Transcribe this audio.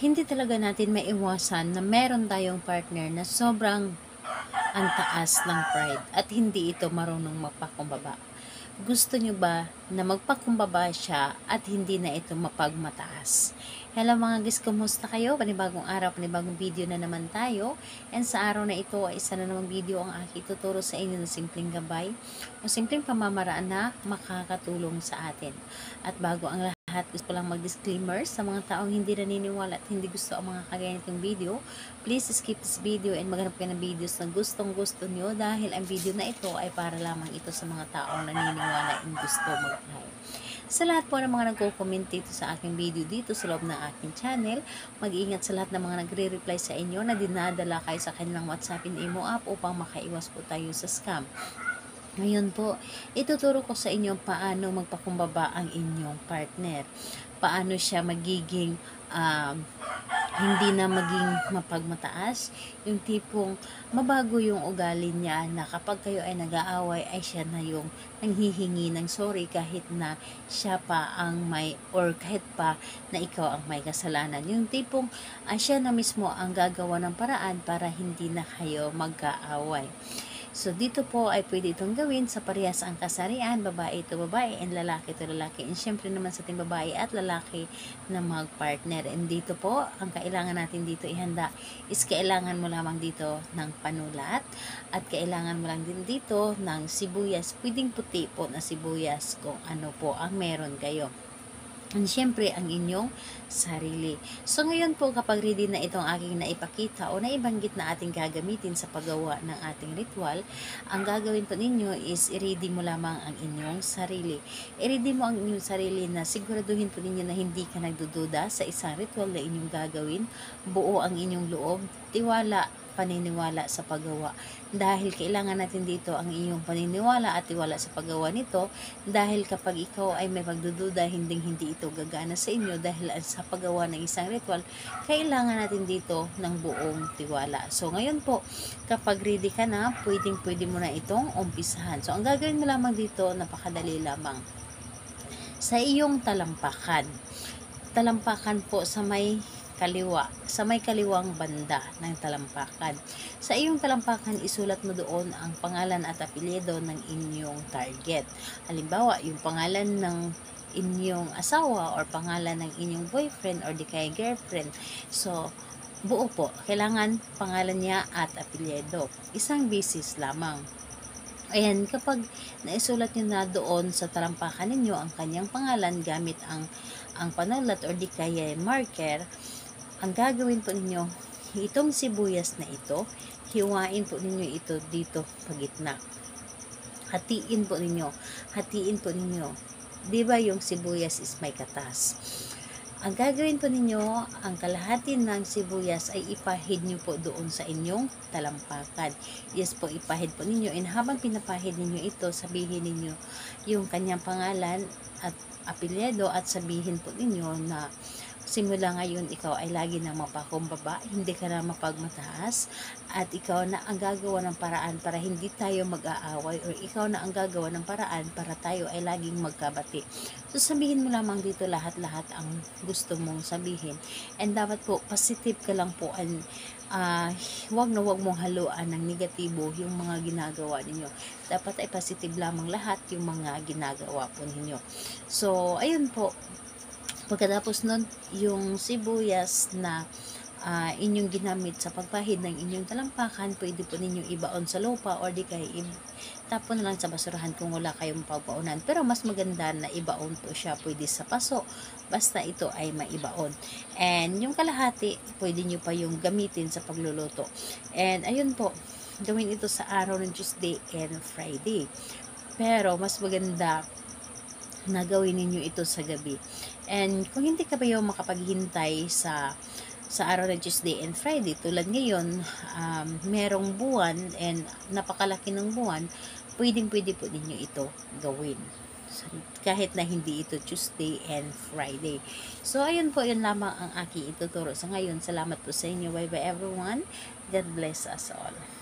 Hindi talaga natin maiwasan na meron tayong partner na sobrang ang taas ng pride at hindi ito marunong magpakumbaba. Gusto nyo ba na magpakumbaba siya at hindi na ito mapagmataas? Hello mga guys, kumusta kayo? Panibagong araw, panibagong video na naman tayo. And sa araw na ito ay isa na namang video ang aking tuturo sa inyo ng simpleng gabay o simpleng pamamaraan na makakatulong sa atin. At bago ang lahat, gusto ko lang mag-disclaimer sa mga taong hindi naniniwala at hindi gusto ang mga kagaya nitong video. Please skip this video and maghanap kayo ng videos na gustong gusto nyo dahil ang video na ito ay para lamang ito sa mga taong naniniwala and gusto mag-try. Sa lahat po ng mga nagko-comment dito sa aking video dito sa loob ng aking channel, mag-iingat sa lahat ng mga nagre-reply sa inyo na dinadala kayo sa kanilang WhatsApp and Imo app upang makaiwas po tayo sa scam. Ngayon po, ituturo ko sa inyo paano magpakumbaba ang inyong partner. Paano siya magiging hindi na maging mapagmataas. Yung tipong mabago yung ugali niya na kapag kayo ay nag-aaway ay siya na yung nanghihingi ng sorry kahit na siya pa ang may or kahit pa na ikaw ang may kasalanan. Yung tipong siya na mismo ang gagawa ng paraan para hindi na kayo mag-aaway. So, dito po ay pwede itong gawin sa parehas ang kasarian, babae ito babae, and lalaki ito lalaki. And syempre naman sa ating babae at lalaki na mag-partner. And dito po, ang kailangan natin dito ihanda is kailangan mo lamang dito ng panulat at kailangan mo lang din dito ng sibuyas. Pwedeng puti po na sibuyas kung ano po ang meron kayo. And syempre, ang inyong sarili. So, ngayon po, kapag ready na itong aking naipakita o naibanggit na ating gagamitin sa paggawa ng ating ritual, ang gagawin po ninyo is i-ready mo lamang ang inyong sarili. I-ready mo ang inyong sarili na siguraduhin po ninyo na hindi ka nagdududa sa isang ritual na inyong gagawin. Buo ang inyong loob, tiwala, paniniwala sa paggawa. Dahil kailangan natin dito ang iyong paniniwala at tiwala sa paggawa nito, dahil kapag ikaw ay may pagdududa, hindi ito gagana sa inyo dahil sa paggawa ng isang ritual, kailangan natin dito ng buong tiwala. So ngayon po, kapag ready ka na, pwede mo na itong umpisahan. So ang gagawin mo lamang dito, napakadali lamang. Sa iyong talampakan. Talampakan po sa may kaliwang banda ng talampakan. Sa iyong talampakan, isulat mo doon ang pangalan at apelyido ng inyong target. Halimbawa, yung pangalan ng inyong asawa or pangalan ng inyong boyfriend or di kaya girlfriend. So, buo po. Kailangan pangalan niya at apelyido. Isang beses lamang. Ayan, kapag naisulat nyo na doon sa talampakan ninyo ang kanyang pangalan gamit ang panulat or di kaya marker, ang gagawin po ninyo, itong sibuyas na ito, hiwain po ninyo ito dito sa gitna. Hatiin po ninyo. Di ba yung sibuyas is may katas? Ang gagawin po ninyo, ang kalahati ng sibuyas ay ipahid nyo po doon sa inyong talampakan. Yes po, ipahid po ninyo. And habang pinapahid ninyo ito, sabihin ninyo yung kanyang pangalan at apelyido at sabihin po ninyo na simula ngayon, ikaw ay lagi nang mapakumbaba, hindi ka na mapagmataas, at ikaw na ang gagawa ng paraan para hindi tayo mag-aaway, or ikaw na ang gagawa ng paraan para tayo ay laging magkabati. So, sabihin mo lamang dito lahat-lahat ang gusto mong sabihin. And dapat po, positive ka lang po, and wag mong haluan ng negatibo yung mga ginagawa ninyo. Dapat ay positive lamang lahat yung mga ginagawa po ninyo. So, ayun po. Pagkatapos nun, yung sibuyas na inyong ginamit sa pagpahid ng inyong talampakan, pwede po ninyong ibaon sa lupa or di kaya tapon na lang sa basurahan kung wala kayong pagpaunan. Pero mas maganda na ibaon po siya, pwede sa paso, basta ito ay maibaon. And yung kalahati, pwede nyo pa yung gamitin sa pagluluto. And ayun po, gawin ito sa araw ng Tuesday and Friday. Pero mas maganda na gawin ninyo ito sa gabi. And kung hindi ka ba yung makapaghintay sa araw ng Tuesday and Friday, tulad ngayon, merong buwan and napakalaki ng buwan, pwede po ninyo ito gawin. So, kahit na hindi ito Tuesday and Friday. So, ayun po, yun lamang ang aking ituturo sa ngayon. Salamat po sa inyo. Bye bye everyone. God bless us all.